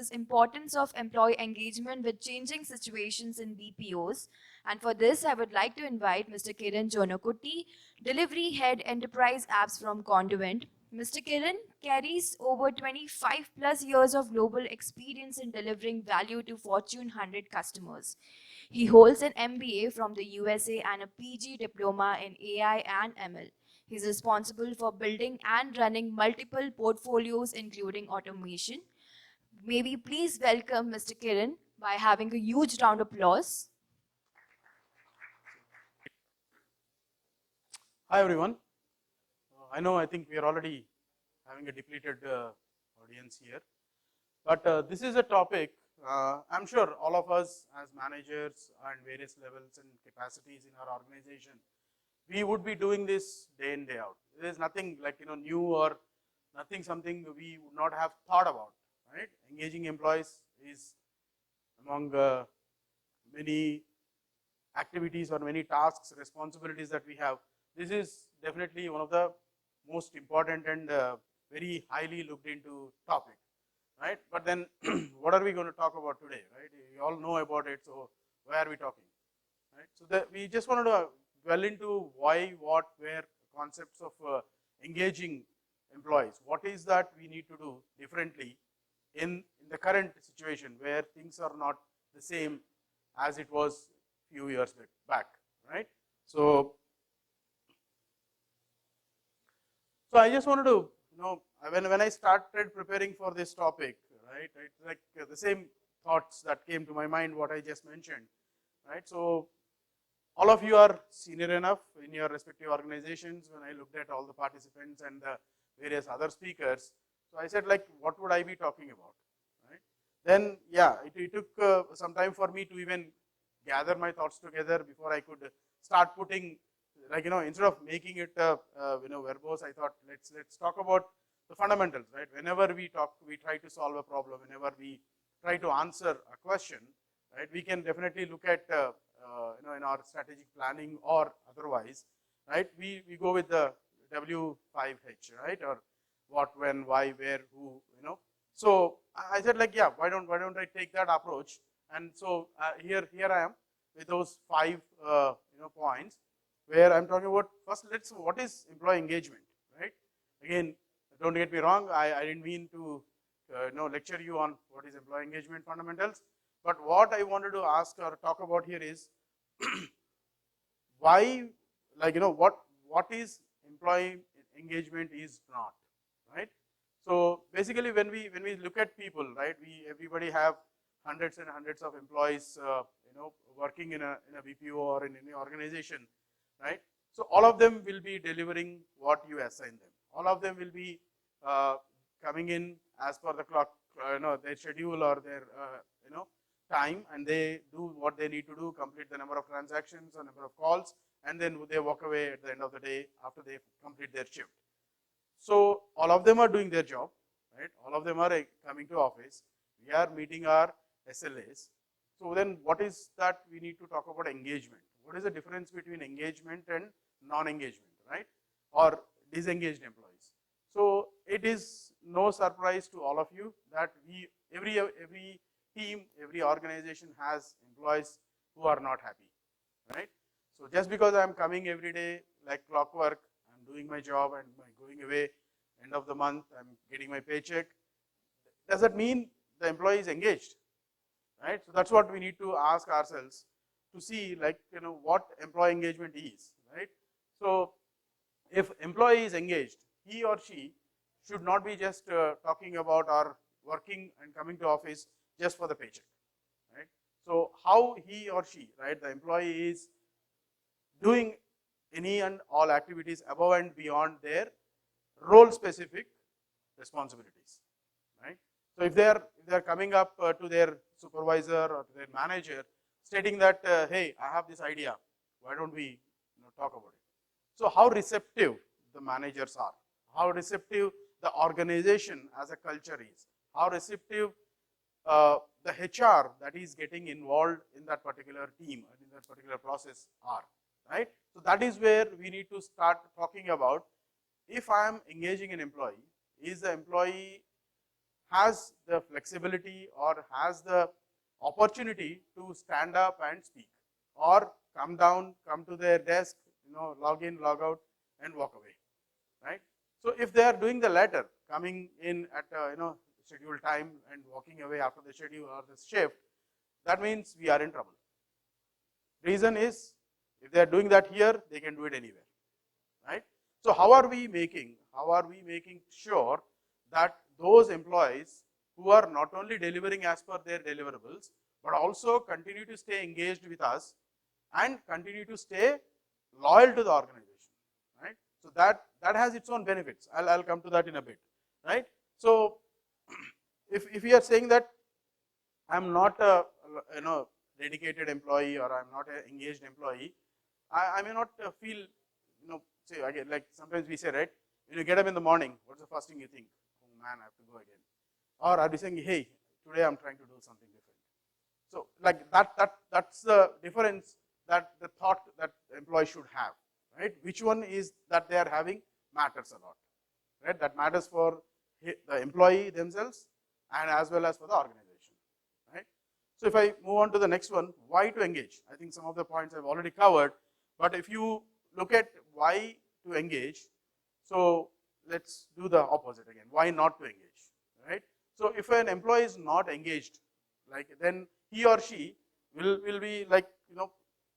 discusses importance of employee engagement with changing situations in BPOs. And for this, I would like to invite Mr. Kiran Jonnakuty, Delivery Head Enterprise Apps from Conduent. Mr. Kiran carries over 25 plus years of global experience in delivering value to Fortune 100 customers. He holds an MBA from the USA and a PG diploma in AI and ML. He's responsible for building and running multiple portfolios, including automation. May we please welcome Mr. Kiran by having a huge round of applause. Hi everyone. I think we are already having a depleted audience here, but this is a topic I'm sure all of us as managers and various levels and capacities in our organization, we would be doing this day in, day out. There is nothing like new or something we would not have thought about, right? Engaging employees is among many activities or many tasks, responsibilities that we have. This is definitely one of the most important and very highly looked into topic, right? But then what are we going to talk about today, right? You all know about it, so why are we talking, right? So we just wanted to dwell into why, what, where concepts of engaging employees. What is that we need to do differently in the current situation where things are not the same as it was few years back, right? So I just wanted to, when I started preparing for this topic, right, like the same thoughts that came to my mind, what I just mentioned, right? So all of you are senior enough in your respective organizations. When I looked at all the participants and the various other speakers, so I said, like, what would I be talking about, right? Then, yeah, it took some time for me to even gather my thoughts together before I could start putting, like, instead of making it verbose, I thought let's talk about the fundamentals, right? Whenever we try to solve a problem, whenever we try to answer a question, right, we can definitely look at in our strategic planning or otherwise, right, we go with the W5H, right, or what, when, why, where, who, So I said, like, yeah, why don't I take that approach? And so here I am with those 5 points where I'm talking about. First, what is employee engagement, right? Again, don't get me wrong, I didn't mean to lecture you on what is employee engagement fundamentals, but what I wanted to ask or talk about here is why, like, what is employee engagement is not, right? So basically, when we look at people, right, everybody have hundreds and hundreds of employees, working in a BPO or in any organization, right? So all of them will be delivering what you assign them. All of them will be coming in as per the clock, their schedule or their time, and they do what they need to do, complete the number of transactions or number of calls, and then they walk away at the end of the day after they complete their shift. So all of them are doing their job, right? All of them are coming to office. We are meeting our SLAs. So then what is that we need to talk about engagement? What is the difference between engagement and non-engagement, right? Or disengaged employees. So it is no surprise to all of you that every team, every organization has employees who are not happy, right? So just because I'm coming every day like clockwork, I'm doing my job and going away, end of the month, I'm getting my paycheck, does that mean the employee is engaged, right? So that's what we need to ask ourselves to see, like, what employee engagement is, right? So if employee is engaged, he or she should not be just talking about or working and coming to office just for the paycheck, right? So how he or she, right, the employee is doing any and all activities above and beyond their role specific responsibilities, right? So if they are coming up to their supervisor or to their manager stating that, hey, I have this idea, why don't we talk about it? So how receptive the managers are, how receptive the organization as a culture is, how receptive the HR that is getting involved in that particular team and in that particular process are, right? So that is where we need to start talking about, if I am engaging an employee, is the employee has the flexibility or has the opportunity to stand up and speak, or come down, come to their desk, log in, log out, and walk away, right? So if they are doing the latter, coming in at scheduled time and walking away after the schedule or the shift, that means we are in trouble. Reason is, if they are doing that here, they can do it anywhere, right? So how are we making sure that those employees who are not only delivering as per their deliverables, but also continue to stay engaged with us and continue to stay loyal to the organization, right? So that has its own benefits. I'll come to that in a bit, right? So if we are saying that I'm not a dedicated employee or I'm not an engaged employee, I may not feel, say again, like sometimes we say, right, when you get up in the morning, what's the first thing you think? Oh man, I have to go again. Or are you saying, hey, today I'm trying to do something different? So like that's the difference, that the thought that the employee should have, right? Which one is that they are having matters a lot, right? That matters for the employee themselves and as well as for the organization, right? So if I move on to the next one, why to engage? I think some of the points I've already covered, but if you look at why to engage, so let's do the opposite again. Why not to engage, right? So if an employee is not engaged, like, then he or she will be like,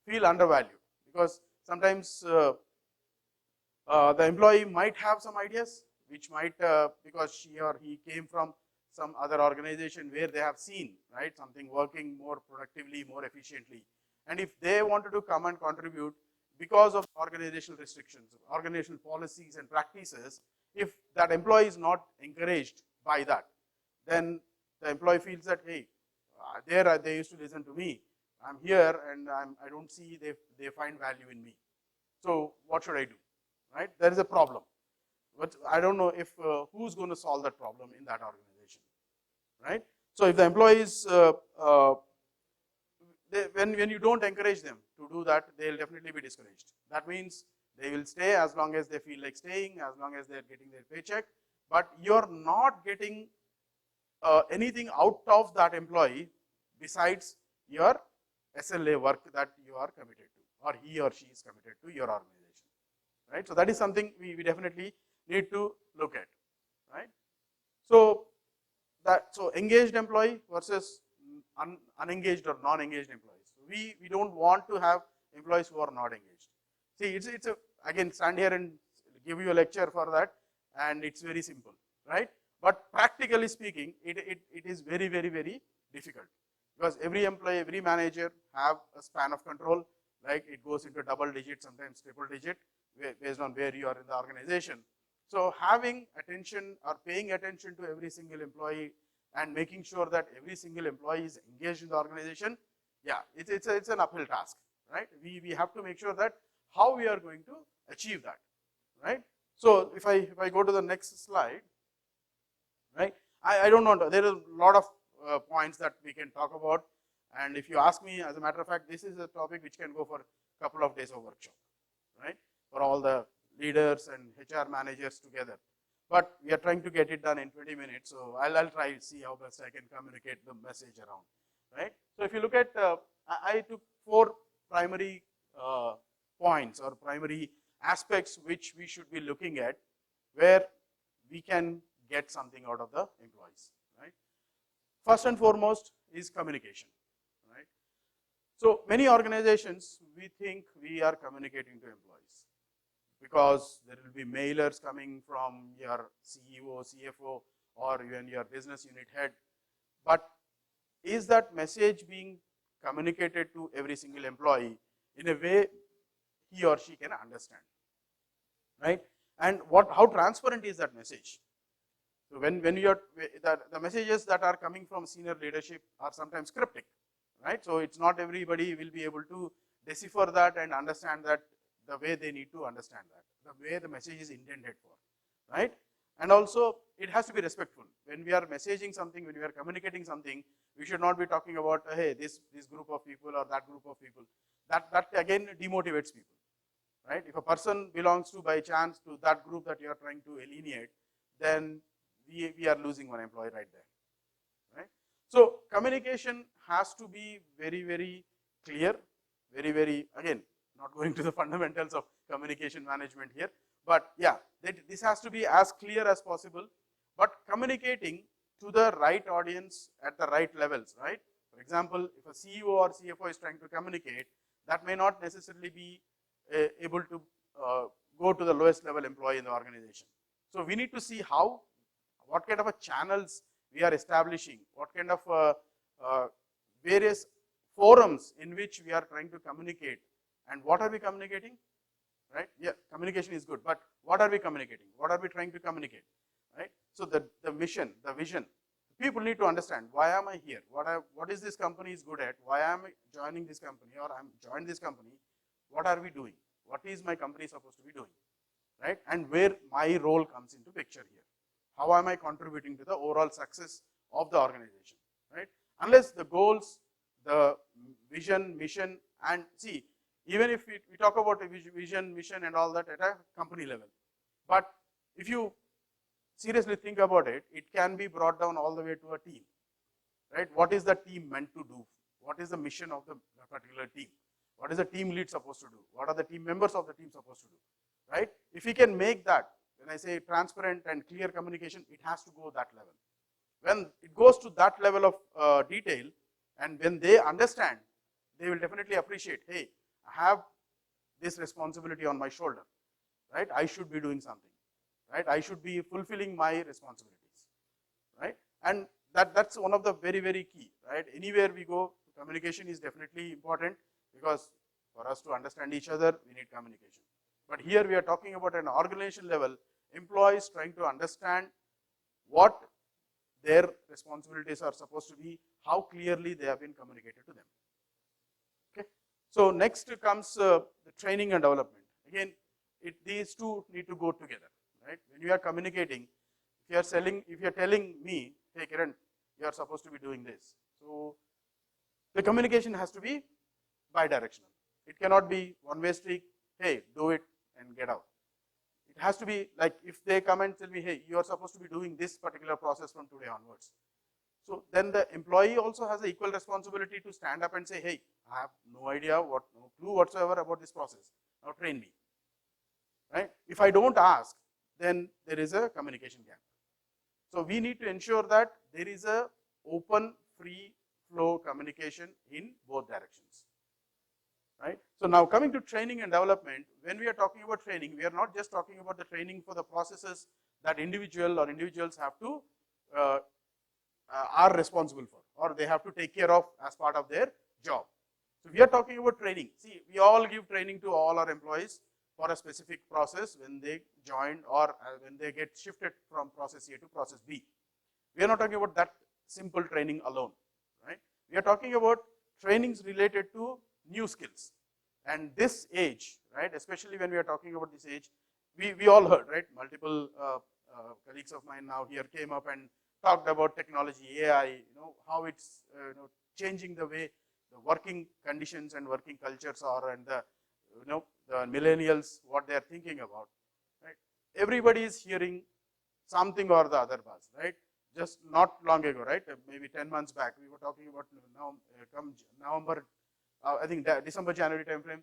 feel undervalued, because sometimes the employee might have some ideas which might, because she or he came from some other organization where they have seen, right, something working more productively, more efficiently, and if they wanted to come and contribute because of organizational restrictions, organizational policies and practices, if that employee is not encouraged by that, then the employee feels that, hey, they used to listen to me, I'm here and I don't see they find value in me. So what should I do, right? There is a problem, but I don't know if who's going to solve that problem in that organization, right? So if the employees, when you don't encourage them to do that, they'll definitely be discouraged. That means they will stay as long as they feel like staying, as long as they're getting their paycheck, but you're not getting anything out of that employee besides your SLA work that you are committed to, or he or she is committed to your organization, right? So that is something we definitely need to look at, right? So engaged employee versus unengaged or non-engaged employees. We don't want to have employees who are not engaged. See, it's again, stand here and give you a lecture for that, and it's very simple, right? But practically speaking, it is very, very, very difficult, because every employee, every manager have a span of control, like it goes into double digit, sometimes triple digit, based on where you are in the organization. So having attention or paying attention to every single employee and making sure that every single employee is engaged in the organization, yeah, it's an uphill task, right? We have to make sure that how we are going to achieve that, right? So if I go to the next slide, right? I don't know, there are a lot of points that we can talk about, and if you ask me, as a matter of fact, this is a topic which can go for a couple of days of workshop, right? For all the leaders and HR managers together. But we are trying to get it done in 20 minutes, so I'll try to see how best I can communicate the message around, right? So if you look at, I took 4 primary points or primary aspects which we should be looking at, where we can get something out of the employees, right? First and foremost is communication, right? So many organizations, we think we are communicating to employees because there will be mailers coming from your CEO, CFO, or even your business unit head. But is that message being communicated to every single employee in a way he or she can understand, right? And how transparent is that message? So when you are, the messages that are coming from senior leadership are sometimes cryptic, right? So it's not everybody will be able to decipher that and understand that the way they need to understand that, the way the message is intended for, right? And also it has to be respectful. When we are messaging something, when we are communicating something, we should not be talking about, hey, this group of people or that group of people. That again demotivates people, right? If a person belongs to, by chance, to that group that you are trying to alienate, then we are losing one employee right there, right? So communication has to be very, very clear, very, very, again, not going to the fundamentals of communication management here, but yeah, this has to be as clear as possible, but communicating to the right audience at the right levels, right? For example, if a CEO or CFO is trying to communicate, that may not necessarily be able to go to the lowest level employee in the organization. So we need to see what kind of a channels we are establishing, what kind of various forums in which we are trying to communicate, and what are we communicating, right? Yeah, communication is good, but what are we communicating? What are we trying to communicate, right? So the mission, the vision, people need to understand, why am I here? What is this company is good at? Why am I joining this company, or I'm joined this company? What are we doing? What is my company supposed to be doing, right? And where my role comes into picture here. How am I contributing to the overall success of the organization, right? Unless the goals, the vision, mission, and see, even if we talk about a vision, mission, and all that at a company level, but if you seriously think about it, it can be brought down all the way to a team, right? What is the team meant to do? What is the mission of the particular team? What is the team lead supposed to do? What are the team members of the team supposed to do, right? If we can make that, when I say transparent and clear communication, it has to go that level. When it goes to that level of detail, and when they understand, they will definitely appreciate, hey, I have this responsibility on my shoulder, right? I should be doing something, right? I should be fulfilling my responsibilities, right? And that's one of the very, very key, right? Anywhere we go, communication is definitely important, because for us to understand each other, we need communication. But here we are talking about an organization level, employees trying to understand what their responsibilities are supposed to be, how clearly they have been communicated to them. Okay. So next comes the training and development. Again, these two need to go together, right? When you are communicating, if you are telling me, hey Kiran, you are supposed to be doing this. So the communication has to be bidirectional. It cannot be one-way street, hey, do it and get out. It has to be like, if they come and tell me, hey, you are supposed to be doing this particular process from today onwards. So then the employee also has an equal responsibility to stand up and say, hey, I have no idea, no clue whatsoever about this process. Now train me, right? If I don't ask, then there is a communication gap. So we need to ensure that there is a open, free flow communication in both directions, right? So now coming to training and development, when we are talking about training, we are not just talking about the training for the processes that individuals have to are responsible for, or they have to take care of as part of their job. So we are talking about training. See, we all give training to all our employees for a specific process when they join, or when they get shifted from process A to process B. We are not talking about that simple training alone, right? We are talking about trainings related to new skills. And this age, right, especially when we are talking about this age, we all heard, right, multiple colleagues of mine now here came up and talked about technology, AI, how it's changing the way the working conditions and working cultures are, and the millennials, what they are thinking about, right? Everybody is hearing something or the other buzz, right? Just not long ago, right, maybe 10 months back, we were talking about come November, I think December, January timeframe,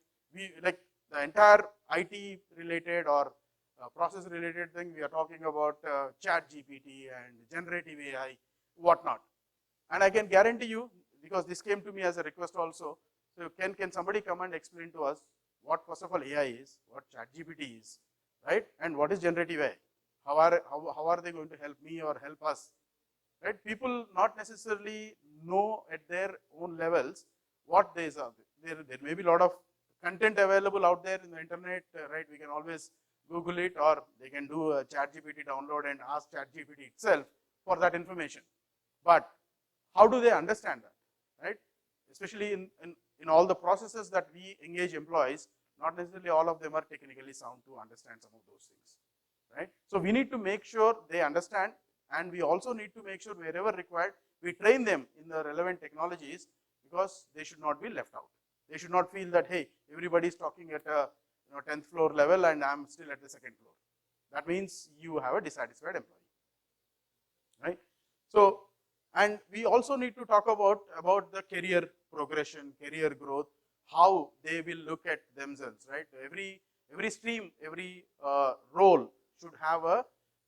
like the entire IT related or process related thing, we are talking about ChatGPT and generative AI, whatnot. And I can guarantee you, because this came to me as a request also, so can somebody come and explain to us what, first of all, AI is, what ChatGPT is, right? And what is generative AI? How are they going to help me or help us, right? People not necessarily know at their own levels what these are. There may be a lot of content available out there in the internet, right? We can always Google it, or they can do a ChatGPT download and ask ChatGPT itself for that information. But how do they understand that, right? Especially in all the processes that we engage employees, not necessarily all of them are technically sound to understand some of those things, right? So we need to make sure they understand, and we also need to make sure wherever required, we train them in the relevant technologies, because they should not be left out. They should not feel that, hey, everybody is talking at a 10th floor level and I'm still at the 2nd floor. That means you have a dissatisfied employee. So, and we also need to talk about the career progression, career growth, how they will look at themselves, right? Every stream, every role should have a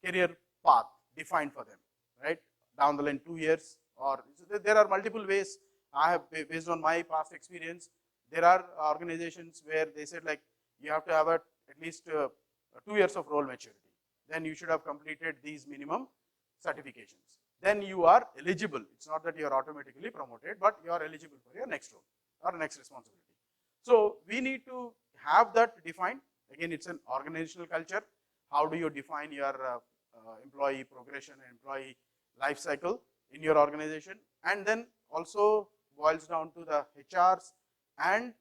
career path defined for them, right? Down the line, 2 years, or so there are multiple ways. I have, based on my past experience, there are organizations where they said like you have to have at least 2 years of role maturity. Then you should have completed these minimum certifications. Then you are eligible. It's not that you are automatically promoted, but you are eligible for your next role or next responsibility. So we need to have that defined. Again, it's an organizational culture. How do you define your employee progression and employee life cycle in your organization? And then also boils down to the HRs and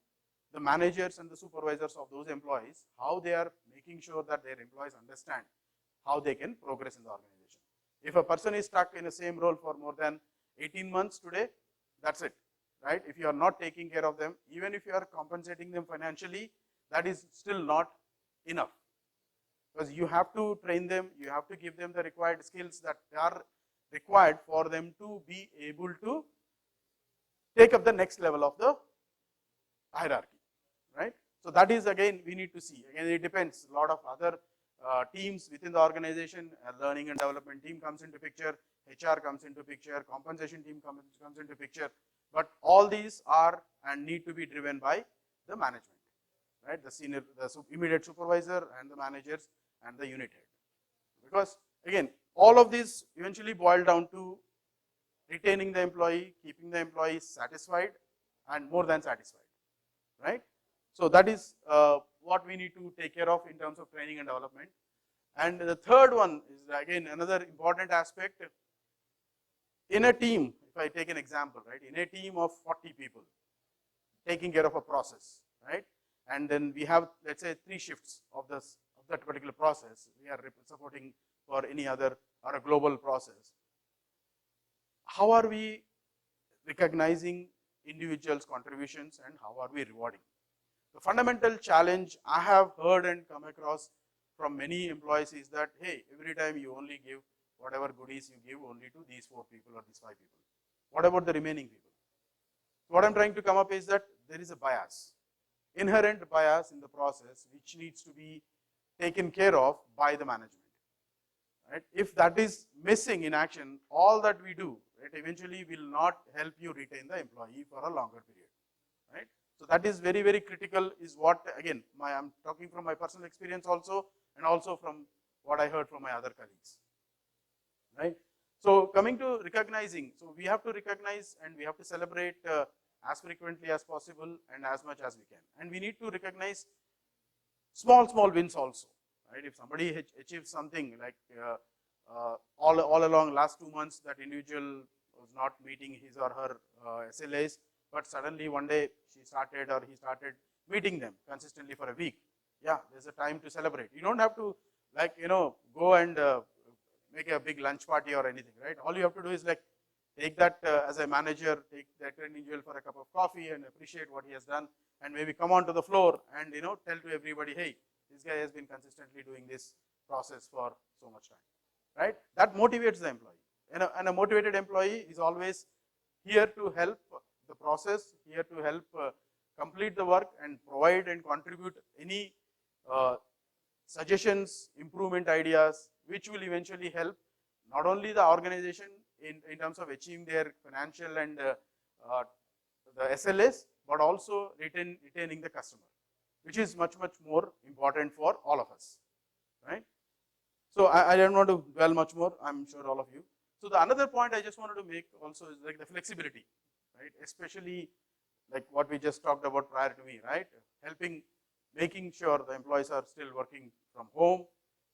the managers and the supervisors of those employees, how they are making sure that their employees understand how they can progress in the organization. If a person is stuck in the same role for more than 18 months today, that's it, right? If you are not taking care of them, even if you are compensating them financially, that is still not enough. Because you have to train them, you have to give them the required skills that are required for them to be able to take up the next level of the hierarchy, right? So that is again we need to see. Again, it depends. A lot of other teams within the organization, learning and development team comes into picture, HR comes into picture, compensation team comes into picture. But all these are and need to be driven by the management, right? The senior, the immediate supervisor and the managers and the unit head. Because again, all of these eventually boil down to retaining the employee, keeping the employee satisfied and more than satisfied, right? So that is what we need to take care of in terms of training and development. And the third one is again another important aspect. In a team, if I take an example, right, in a team of 40 people taking care of a process, right, and then we have, let's say, 3 shifts of that particular process, we are supporting for any other or a global process. How are we recognizing individuals' contributions and how are we rewarding? The fundamental challenge I have heard and come across from many employees is that, hey, every time you only give whatever goodies you give only to these 4 people or these 5 people. What about the remaining people? So what I'm trying to come up is that there is a bias, inherent bias in the process which needs to be taken care of by the management. Right? If that is missing in action, all that we do, right, eventually will not help you retain the employee for a longer period. Right? So that is very, very critical, is what, again, I'm talking from my personal experience also, and also from what I heard from my other colleagues. Right? So coming to recognizing, so we have to recognize and we have to celebrate as frequently as possible and as much as we can. And we need to recognize small wins also. Right? If somebody achieves something like all along last 2 months, that individual was not meeting his or her SLAs, but suddenly one day she started or he started meeting them consistently for a week. Yeah, there's a time to celebrate. You don't have to, like, go and make a big lunch party or anything, right? All you have to do is like take that as a manager, take that individual for a cup of coffee and appreciate what he has done, and maybe come onto the floor and tell to everybody, hey, this guy has been consistently doing this process for so much time, right? That motivates the employee, and a motivated employee is always here to help the process, here to help complete the work and provide and contribute any suggestions, improvement ideas, which will eventually help not only the organization in terms of achieving their financial and the SLAs, but also retaining the customer, which is much more important for all of us, right? So I don't want to dwell much more, I'm sure all of you. So the another point I just wanted to make also is like the flexibility, right? Especially like what we just talked about prior to me, right? Making sure the employees are still working from home,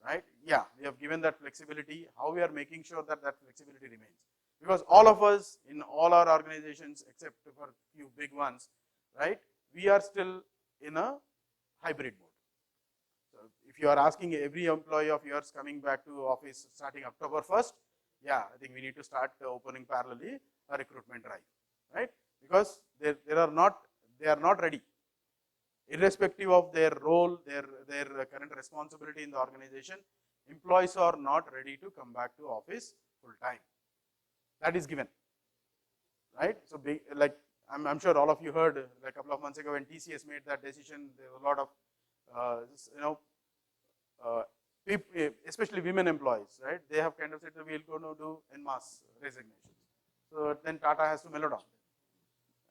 right? Yeah, we have given that flexibility. How we are making sure that that flexibility remains? Because all of us in all our organizations, except for a few big ones, right? We are still in a hybrid mode. So if you are asking every employee of yours coming back to office starting October 1st, yeah, I think we need to start opening parallelly a recruitment drive, right? Because they are not ready. Irrespective of their role, their current responsibility in the organization, employees are not ready to come back to office full time. that is given, right? So like I'm sure all of you heard like a couple of months ago when TCS made that decision, there were a lot of especially women employees, right? They have kind of said that we're going to do en masse resignations. So then Tata has to mellow down.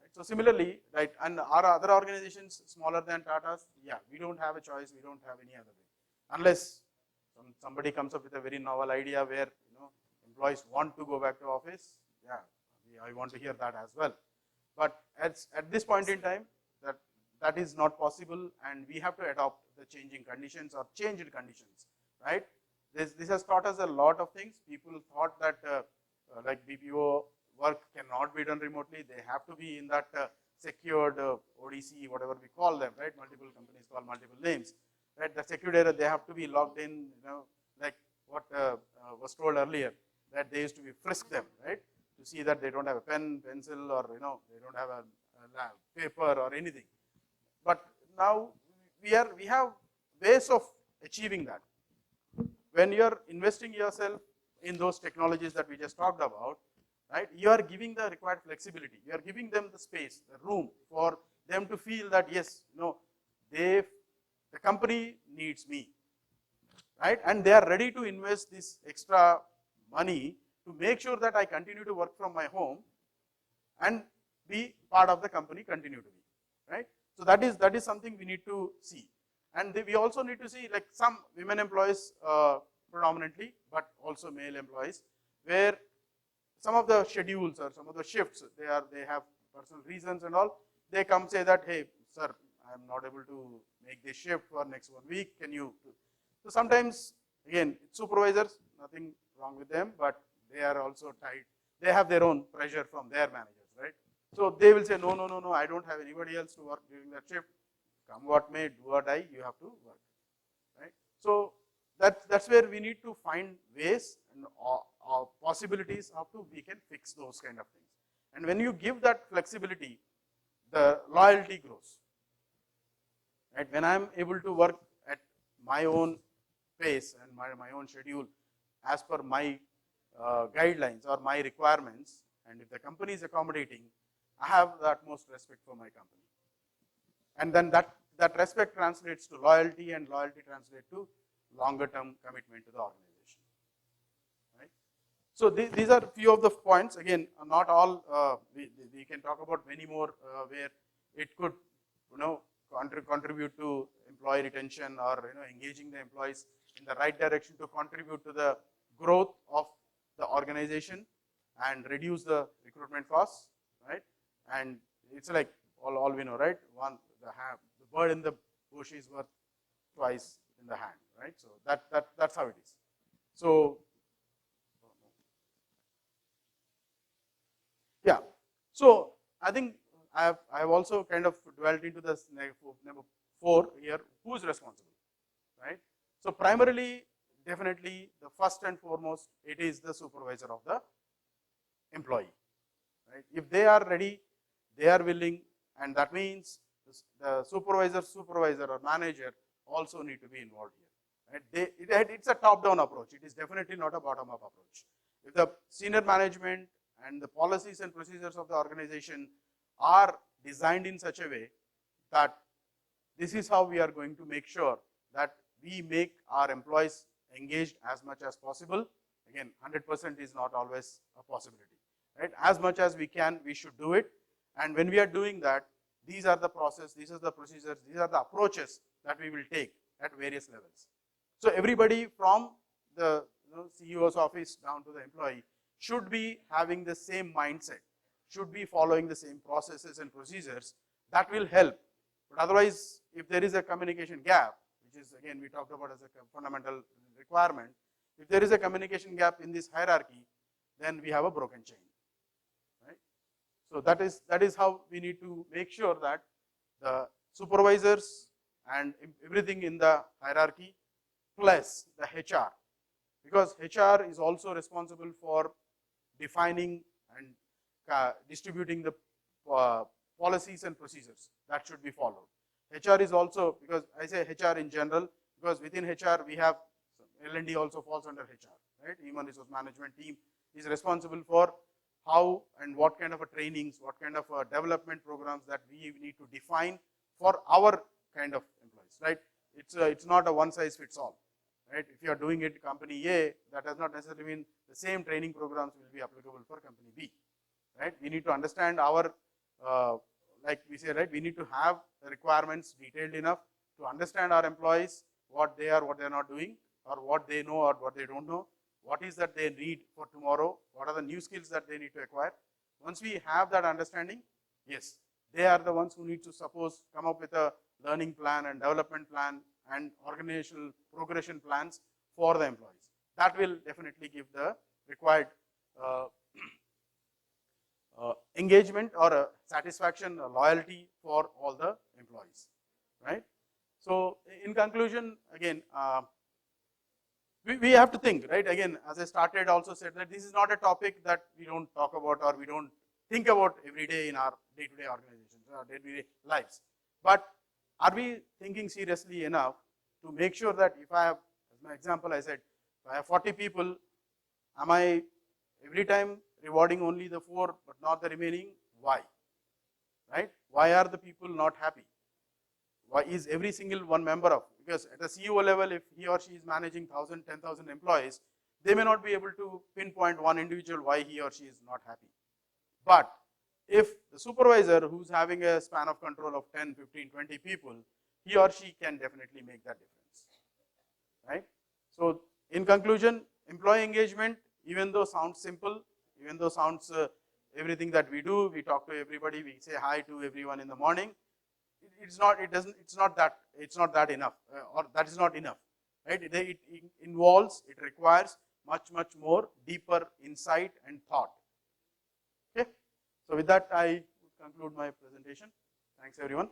Right? So similarly, right, and our other organizations smaller than Tata's, yeah, we don't have a choice. We don't have any other way, unless somebody comes up with a very novel idea where employees want to go back to office. Yeah, I want to hear that as well. But at this point in time, that is not possible, and we have to adopt the changing conditions or changed conditions, right? This has taught us a lot of things. People thought that like BPO work cannot be done remotely. They have to be in that secured ODC, whatever we call them, right? Multiple companies call multiple names, right? The secured area, they have to be logged in, like what was told earlier, that they used to be frisk them, right? To see that they don't have a pen, pencil, or they don't have a paper or anything. But now we have ways of achieving that. When you are investing yourself in those technologies that we just talked about, right? You are giving the required flexibility. You are giving them the space, the room for them to feel that yes, the company needs me, right? And they are ready to invest this extra money to make sure that I continue to work from my home and be part of the company, continue to be, right? So that is something we need to see. And we also need to see like some women employees predominantly, but also male employees, where some of the schedules or some of the shifts, they have personal reasons and all, they come say that, hey, sir, I am not able to make this shift for next 1 week, can you? So sometimes, again, supervisors, nothing wrong with them, but they are also tied. They have their own pressure from their managers, right? So they will say, no, I don't have anybody else to work during that shift. Come what may, do or die, you have to work, right? So that's where we need to find ways and possibilities how we can fix those kind of things. And when you give that flexibility, the loyalty grows, right? When I'm able to work at my own pace and my own schedule as per my guidelines or my requirements, and if the company is accommodating, I have the utmost respect for my company. And then that respect translates to loyalty, and loyalty translates to longer term commitment to the organization, right? So these are few of the points. Again, not all, we can talk about many more where it could contribute to employee retention or engaging the employees in the right direction to contribute to the growth of the organization and reduce the recruitment costs, right? And it's like all we know, right? The bird in the bush is worth twice in the hand, right? So that's how it is. So yeah, so I think I have also kind of dwelt into this number 4 here. Who is responsible, right? So primarily, definitely, the first and foremost, it is the supervisor of the employee, right? If they are ready, they are willing, and that means the supervisor or manager also need to be involved here, right? It's a top-down approach. It is definitely not a bottom-up approach. If the senior management and the policies and procedures of the organization are designed in such a way that this is how we are going to make sure that we make our employees engaged as much as possible. Again, 100% is not always a possibility, right? As much as we can, we should do it. And when we are doing that, these are the process, these are the procedures, these are the approaches that we will take at various levels. So everybody from the CEO's office down to the employee should be having the same mindset, should be following the same processes and procedures. That will help. But otherwise, if there is a communication gap, which is again we talked about as a fundamental requirement, if there is a communication gap in this hierarchy, then we have a broken chain, right? So that is how we need to make sure that the supervisors and everything in the hierarchy plus the HR, because HR is also responsible for defining and distributing the policies and procedures that should be followed. HR is also, because I say HR in general, because within HR we have L&D also falls under HR, right? Human Resource Management team is responsible for how and what kind of a trainings, what kind of development programs that we need to define for our kind of employees, right? It's not a one size fits all, right? If you are doing it company A, that does not necessarily mean the same training programs will be applicable for company B, right? We need to understand our, like we say, right? We need to have the requirements detailed enough to understand our employees, what they are not doing, or what they know or what they don't know, what is that they need for tomorrow, what are the new skills that they need to acquire. Once we have that understanding, yes, they are the ones who need to come up with a learning plan and development plan and organizational progression plans for the employees. That will definitely give the required engagement or satisfaction, loyalty for all the employees, right? So in conclusion, again, we have to think, right? Again, as I started also said that this is not a topic that we don't talk about or we don't think about every day in our day-to-day organizations, our day-to-day lives. But are we thinking seriously enough to make sure that if I have, as my example I said, if I have 40 people, am I every time rewarding only the 4 but not the remaining? Why? Right? Why are the people not happy? Why is every single one member of, because at the CEO level, if he or she is managing 1,000, 10,000 employees, they may not be able to pinpoint one individual why he or she is not happy. But if the supervisor who's having a span of control of 10, 15, 20 people, he or she can definitely make that difference, right? So in conclusion, employee engagement, even though sounds simple, even though sounds everything that we do, we talk to everybody, we say hi to everyone in the morning, it's not that enough, or that is not enough, right? It involves, it requires much more deeper insight and thought. Okay, so with that I conclude my presentation. Thanks everyone.